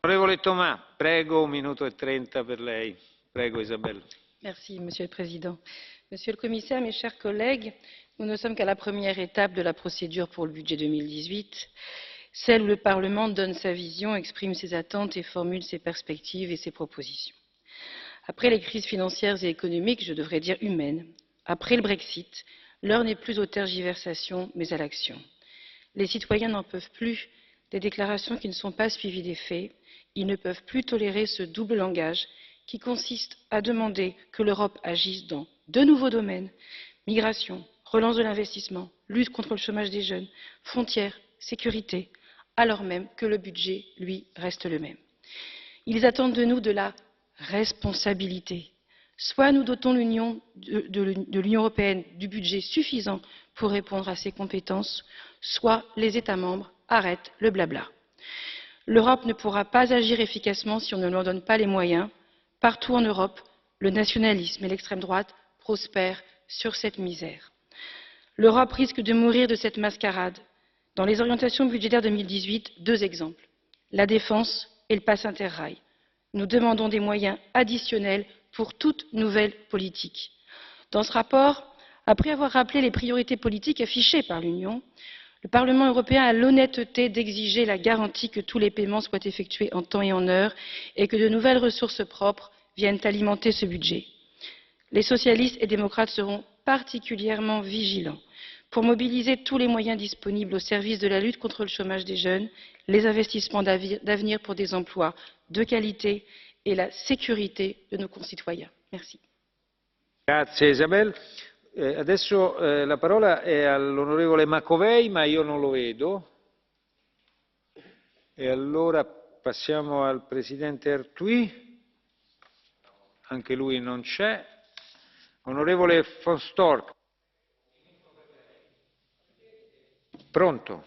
Onorevole Thomas, prego, 1 minute e 30 per lei. Prego, Isabelle. Merci, Monsieur le Président. Monsieur le Commissaire, mes chers collègues, nous ne sommes qu'à la première étape de la procédure pour le budget 2018, celle où le Parlement donne sa vision, exprime ses attentes et formule ses perspectives et ses propositions. Après les crises financières et économiques, je devrais dire humaines, après le Brexit, l'heure n'est plus aux tergiversations, mais à l'action. Les citoyens n'en peuvent plus des déclarations qui ne sont pas suivies des faits. Ils ne peuvent plus tolérer ce double langage qui consiste à demander que l'Europe agisse dans de nouveaux domaines migration, relance de l'investissement, lutte contre le chômage des jeunes, frontières, sécurité, alors même que le budget, lui, reste le même. Ils attendent de nous de la responsabilité. Soit nous dotons l'Union de l'Union européenne du budget suffisant pour répondre à ses compétences, soit les États membres arrêtent le blabla. L'Europe ne pourra pas agir efficacement si on ne lui en donne pas les moyens. Partout en Europe, le nationalisme et l'extrême droite prospèrent sur cette misère. L'Europe risque de mourir de cette mascarade. Dans les orientations budgétaires 2018, 2 exemples, la défense et le pass interrail. Nous demandons des moyens additionnels pour toute nouvelle politique. Dans ce rapport, après avoir rappelé les priorités politiques affichées par l'Union, le Parlement européen a l'honnêteté d'exiger la garantie que tous les paiements soient effectués en temps et en heure et que de nouvelles ressources propres viennent alimenter ce budget. Les socialistes et démocrates seront particulièrement vigilants pour mobiliser tous les moyens disponibles au service de la lutte contre le chômage des jeunes, les investissements d'avenir pour des emplois de qualité et la sécurité de nos concitoyens. Merci. Grazie Isabelle. Adesso la parola è all'onorevole Macovei, ma io non lo vedo. E allora passiamo al presidente Arthuis. Anche lui non c'è. Onorevole von Storch. Pronto.